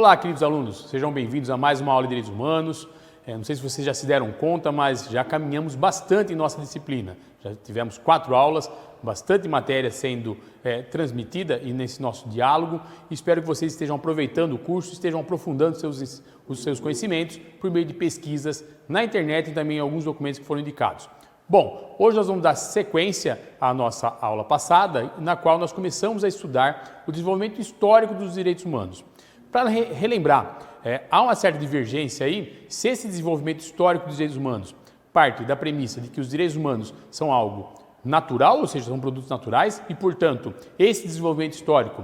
Olá, queridos alunos, sejam bem-vindos a mais uma aula de Direitos Humanos. Não sei se vocês já se deram conta, mas já caminhamos bastante em nossa disciplina. Já tivemos 4 aulas, bastante matéria sendo transmitida e nesse nosso diálogo. Espero que vocês estejam aproveitando o curso, estejam aprofundando os seus conhecimentos por meio de pesquisas na internet e também alguns documentos que foram indicados. Bom, hoje nós vamos dar sequência à nossa aula passada, na qual nós começamos a estudar o desenvolvimento histórico dos direitos humanos. Para relembrar, há uma certa divergência aí se esse desenvolvimento histórico dos direitos humanos parte da premissa de que os direitos humanos são algo natural, ou seja, são produtos naturais, e, portanto, esse desenvolvimento histórico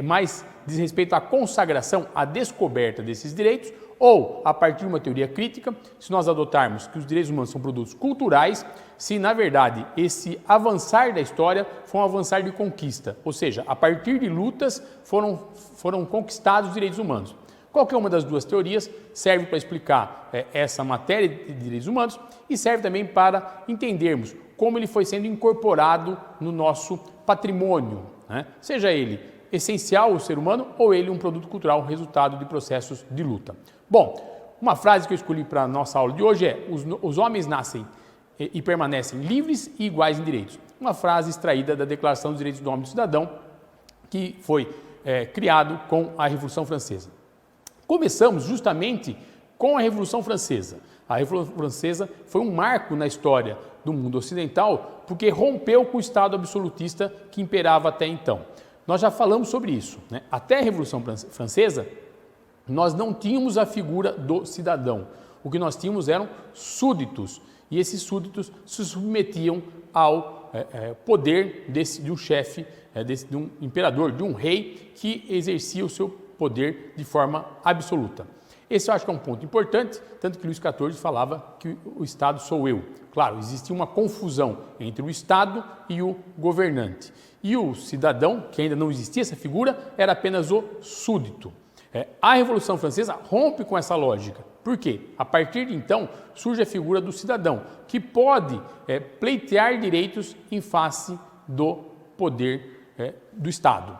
mais diz respeito à consagração, à descoberta desses direitos, ou, a partir de uma teoria crítica, se nós adotarmos que os direitos humanos são produtos culturais, se, na verdade, esse avançar da história foi um avançar de conquista, ou seja, a partir de lutas foram conquistados os direitos humanos. Qualquer uma das duas teorias serve para explicar essa matéria de direitos humanos e serve também para entendermos como ele foi sendo incorporado no nosso patrimônio, né? Seja ele essencial ao ser humano ou ele um produto cultural resultado de processos de luta. Bom, uma frase que eu escolhi para a nossa aula de hoje é: os homens nascem e permanecem livres e iguais em direitos. Uma frase extraída da Declaração dos Direitos do Homem e do Cidadão, que foi criado com a Revolução Francesa. Começamos justamente com a Revolução Francesa. A Revolução Francesa foi um marco na história do mundo ocidental porque rompeu com o Estado absolutista que imperava até então. Nós já falamos sobre isso, né? Até a Revolução Francesa, nós não tínhamos a figura do cidadão. O que nós tínhamos eram súditos, e esses súditos se submetiam ao poder de um chefe, de um imperador, de um rei que exercia o seu poder de forma absoluta. Esse eu acho que é um ponto importante, tanto que Luís XIV falava que o Estado sou eu. Claro, existia uma confusão entre o Estado e o governante. E o cidadão, que ainda não existia essa figura, era apenas o súdito. A Revolução Francesa rompe com essa lógica. Por quê? A partir de então surge a figura do cidadão, que pode pleitear direitos em face do poder do Estado.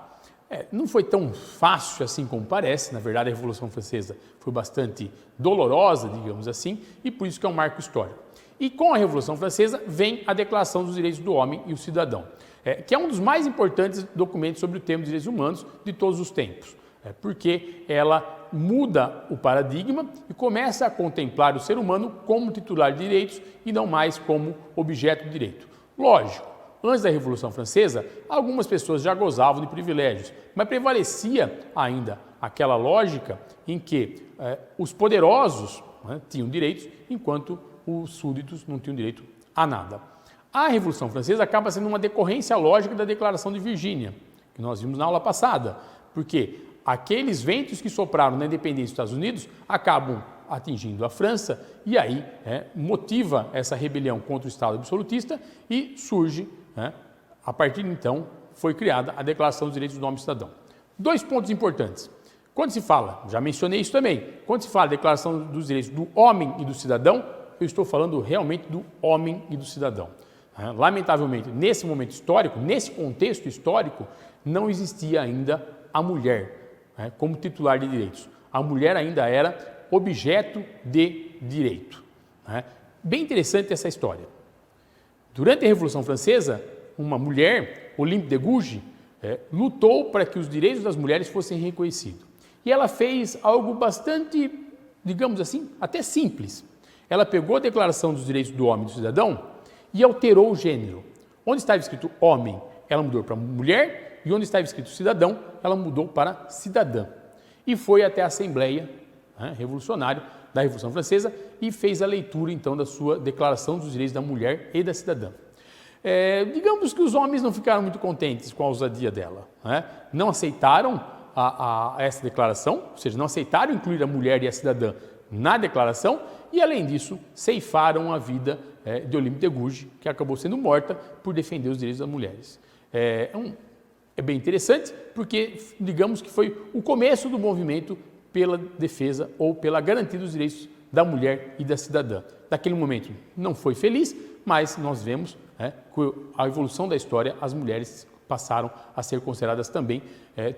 Não foi tão fácil assim como parece, na verdade a Revolução Francesa foi bastante dolorosa, digamos assim, e por isso que é um marco histórico. E com a Revolução Francesa vem a Declaração dos Direitos do Homem e do Cidadão, que é um dos mais importantes documentos sobre o tema dos direitos humanos de todos os tempos, porque ela muda o paradigma e começa a contemplar o ser humano como titular de direitos e não mais como objeto de direito. Lógico, antes da Revolução Francesa, algumas pessoas já gozavam de privilégios, mas prevalecia ainda aquela lógica em que os poderosos tinham direitos, enquanto os súditos não tinham direito a nada. A Revolução Francesa acaba sendo uma decorrência lógica da Declaração de Virgínia, que nós vimos na aula passada, porque aqueles ventos que sopraram na independência dos Estados Unidos acabam atingindo a França e aí motiva essa rebelião contra o Estado absolutista e surge, a partir de então, foi criada a Declaração dos Direitos do Homem e do Cidadão. 2 pontos importantes. Quando se fala, já mencionei isso também, quando se fala Declaração dos Direitos do Homem e do Cidadão, eu estou falando realmente do homem e do cidadão. Lamentavelmente, nesse momento histórico, nesse contexto histórico, não existia ainda a mulher como titular de direitos. A mulher ainda era objeto de direito. Bem interessante essa história. Durante a Revolução Francesa, uma mulher, Olympe de Gouges, lutou para que os direitos das mulheres fossem reconhecidos. E ela fez algo bastante, digamos assim, até simples. Ela pegou a Declaração dos Direitos do Homem e do Cidadão e alterou o gênero. Onde estava escrito homem, ela mudou para mulher, e onde estava escrito cidadão, ela mudou para cidadã. E foi até a Assembleia Revolucionária da Revolução Francesa e fez a leitura, então, da sua Declaração dos Direitos da Mulher e da Cidadã. Digamos que os homens não ficaram muito contentes com a ousadia dela. Não aceitaram essa declaração, ou seja, não aceitaram incluir a mulher e a cidadã na declaração e, além disso, ceifaram a vida de Olympe de Gouges, que acabou sendo morta por defender os direitos das mulheres. É bem interessante porque, digamos que foi o começo do movimento pela defesa ou pela garantia dos direitos da mulher e da cidadã. Naquele momento não foi feliz, mas nós vemos com a evolução da história, as mulheres passaram a ser consideradas também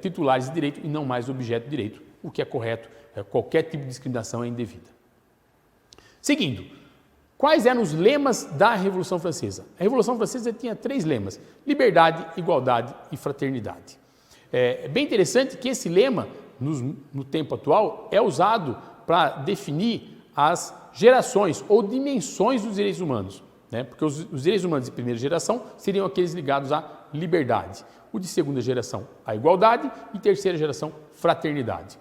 titulares de direito e não mais objeto de direito o que é correto, qualquer tipo de discriminação é indevida. Seguindo, quais eram os lemas da Revolução Francesa? A Revolução Francesa tinha 3 lemas: liberdade, igualdade e fraternidade. É bem interessante que esse lema, no tempo atual, é usado para definir as gerações ou dimensões dos direitos humanos, né? Porque os direitos humanos de primeira geração seriam aqueles ligados à liberdade, o de segunda geração à igualdade e terceira geração fraternidade.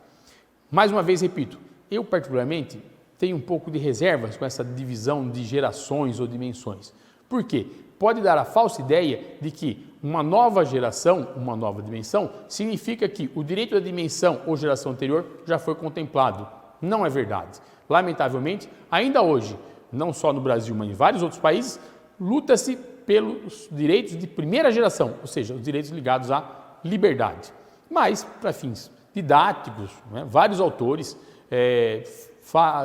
Mais uma vez repito, eu particularmente tenho um pouco de reservas com essa divisão de gerações ou dimensões. Por quê? Pode dar a falsa ideia de que uma nova geração, uma nova dimensão, significa que o direito da dimensão ou geração anterior já foi contemplado. Não é verdade. Lamentavelmente, ainda hoje, não só no Brasil, mas em vários outros países, luta-se pelos direitos de primeira geração, ou seja, os direitos ligados à liberdade. Mas, para fins didáticos, né, vários autores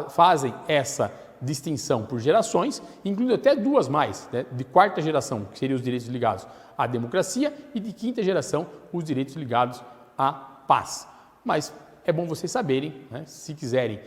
fazem essa distinção por gerações, incluindo até 2 mais, né, de 4ª geração, que seriam os direitos ligados à democracia, e de 5ª geração, os direitos ligados à paz. Mas é bom vocês saberem, né, se quiserem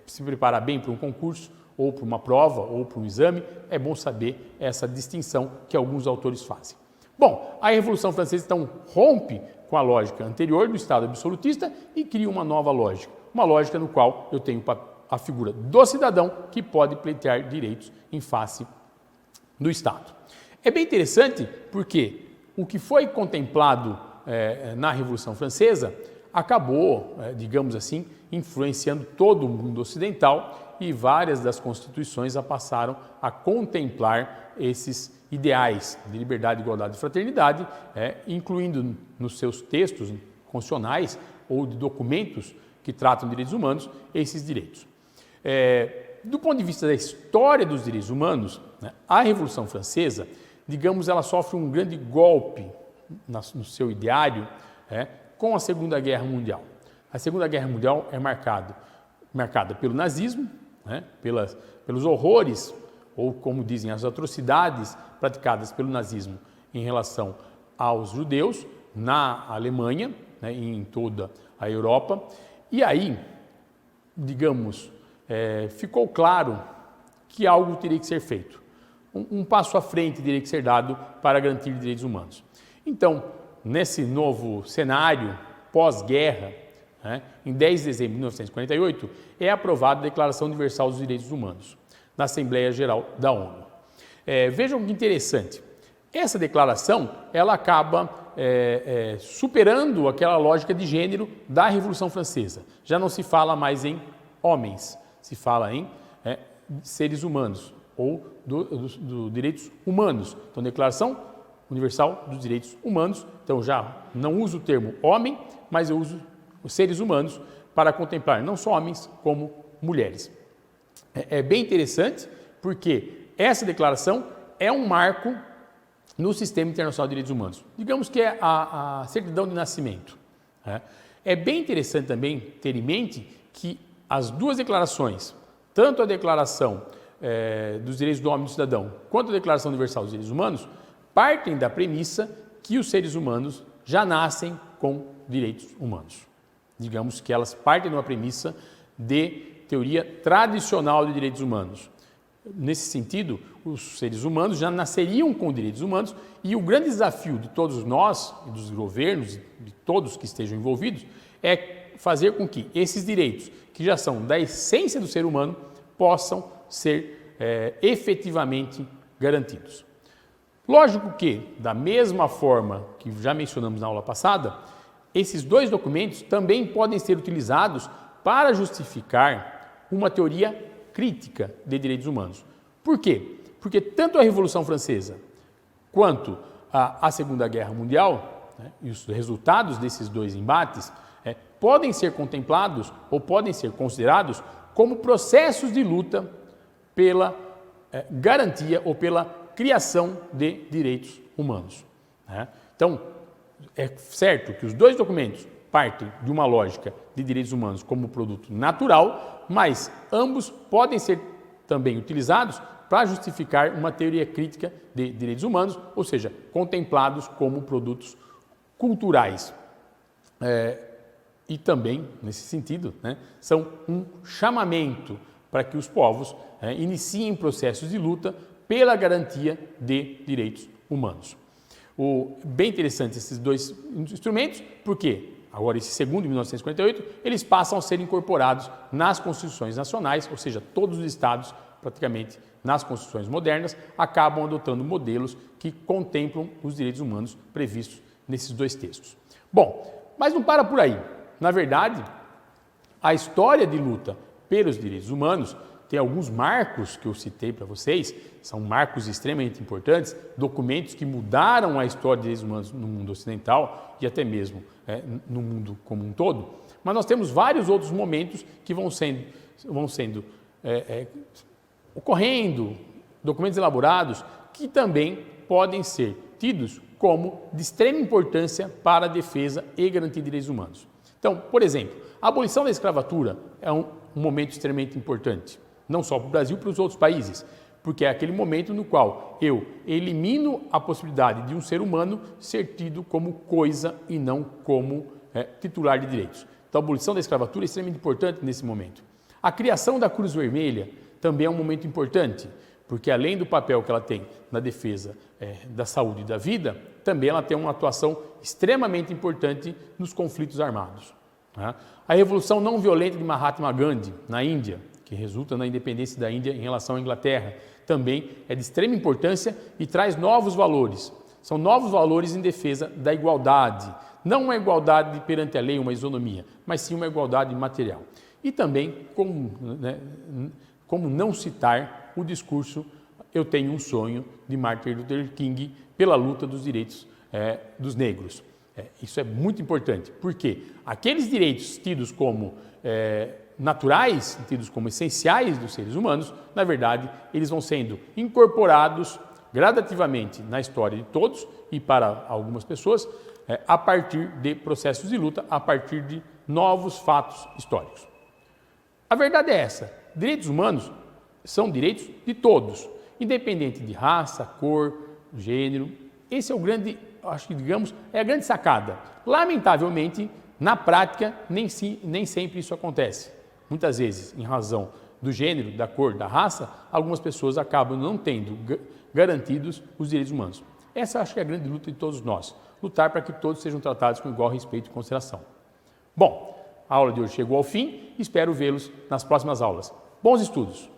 se preparar bem para um concurso, ou para uma prova, ou para um exame, é bom saber essa distinção que alguns autores fazem. Bom, a Revolução Francesa então rompe com a lógica anterior do Estado absolutista e cria uma nova lógica, uma lógica no qual eu tenho a figura do cidadão que pode pleitear direitos em face do Estado. É bem interessante porque o que foi contemplado na Revolução Francesa acabou, digamos assim, influenciando todo o mundo ocidental, e várias das constituições passaram a contemplar esses ideais de liberdade, igualdade e fraternidade, incluindo nos seus textos constitucionais ou de documentos que tratam de direitos humanos, esses direitos. Do ponto de vista da história dos direitos humanos, né, a Revolução Francesa, digamos, ela sofre um grande golpe no seu ideário com a Segunda Guerra Mundial. A Segunda Guerra Mundial é marcada pelo nazismo, né, pelos horrores, ou como dizem, as atrocidades praticadas pelo nazismo em relação aos judeus na Alemanha, né, e em toda a Europa. E aí, digamos, ficou claro que algo teria que ser feito. Um passo à frente teria que ser dado para garantir direitos humanos. Então, nesse novo cenário pós-guerra, em 10 de dezembro de 1948, é aprovada a Declaração Universal dos Direitos Humanos, na Assembleia Geral da ONU. Vejam que interessante, essa declaração ela acaba superando aquela lógica de gênero da Revolução Francesa. Já não se fala mais em homens, se fala em seres humanos ou dos direitos humanos. Então, Declaração Universal dos Direitos Humanos, então já não uso o termo homem, mas eu uso os seres humanos para contemplar não só homens como mulheres. É bem interessante porque essa declaração é um marco no Sistema Internacional de Direitos Humanos. Digamos que é a certidão de nascimento. É bem interessante também ter em mente que as 2 declarações, tanto a Declaração dos Direitos do Homem e do Cidadão, quanto a Declaração Universal dos Direitos Humanos, partem da premissa que os seres humanos já nascem com direitos humanos. Digamos que elas partem de uma premissa de teoria tradicional de direitos humanos. Nesse sentido, os seres humanos já nasceriam com direitos humanos e o grande desafio de todos nós, e dos governos, de todos que estejam envolvidos, é fazer com que esses direitos, que já são da essência do ser humano, possam ser efetivamente garantidos. Lógico que, da mesma forma que já mencionamos na aula passada, esses 2 documentos também podem ser utilizados para justificar uma teoria crítica de direitos humanos. Por quê? Porque tanto a Revolução Francesa quanto a Segunda Guerra Mundial, e os resultados desses 2 embates, podem ser contemplados ou podem ser considerados como processos de luta pela garantia ou pela criação de direitos humanos. Então, é certo que os 2 documentos partem de uma lógica de direitos humanos como produto natural, mas ambos podem ser também utilizados para justificar uma teoria crítica de direitos humanos, ou seja, contemplados como produtos culturais. e também, nesse sentido, né, são um chamamento para que os povos iniciem processos de luta pela garantia de direitos humanos. Bem interessante esses dois instrumentos, porque agora esse segundo, em 1948, eles passam a ser incorporados nas constituições nacionais, ou seja, todos os estados, praticamente nas constituições modernas, acabam adotando modelos que contemplam os direitos humanos previstos nesses dois textos. Bom, mas não para por aí. Na verdade, a história de luta pelos direitos humanos tem alguns marcos que eu citei para vocês, são marcos extremamente importantes, documentos que mudaram a história de direitos humanos no mundo ocidental e até mesmo no mundo como um todo, mas nós temos vários outros momentos que vão sendo ocorrendo, documentos elaborados que também podem ser tidos como de extrema importância para a defesa e garantia de direitos humanos. Então, por exemplo, a abolição da escravatura é um momento extremamente importante, não só para o Brasil, para os outros países, porque é aquele momento no qual eu elimino a possibilidade de um ser humano ser tido como coisa e não como titular de direitos. Então, a abolição da escravatura é extremamente importante nesse momento. A criação da Cruz Vermelha também é um momento importante, porque além do papel que ela tem na defesa da saúde e da vida, também ela tem uma atuação extremamente importante nos conflitos armados. A Revolução Não Violenta de Mahatma Gandhi, na Índia, que resulta na independência da Índia em relação à Inglaterra, também é de extrema importância e traz novos valores. São novos valores em defesa da igualdade, não uma igualdade perante a lei, uma isonomia, mas sim uma igualdade material. E também, como não citar o discurso Eu Tenho um Sonho, de Martin Luther King, pela luta dos direitos dos negros. Isso é muito importante, porque aqueles direitos tidos como naturais, tidos como essenciais dos seres humanos, na verdade, eles vão sendo incorporados gradativamente na história de todos e para algumas pessoas, a partir de processos de luta, a partir de novos fatos históricos. A verdade é essa, direitos humanos são direitos de todos, independente de raça, cor, gênero. Esse é o grande, acho que digamos, é a grande sacada. Lamentavelmente, na prática, nem sempre isso acontece. Muitas vezes, em razão do gênero, da cor, da raça, algumas pessoas acabam não tendo garantidos os direitos humanos. Essa acho que é a grande luta de todos nós, lutar para que todos sejam tratados com igual respeito e consideração. Bom, a aula de hoje chegou ao fim, espero vê-los nas próximas aulas. Bons estudos!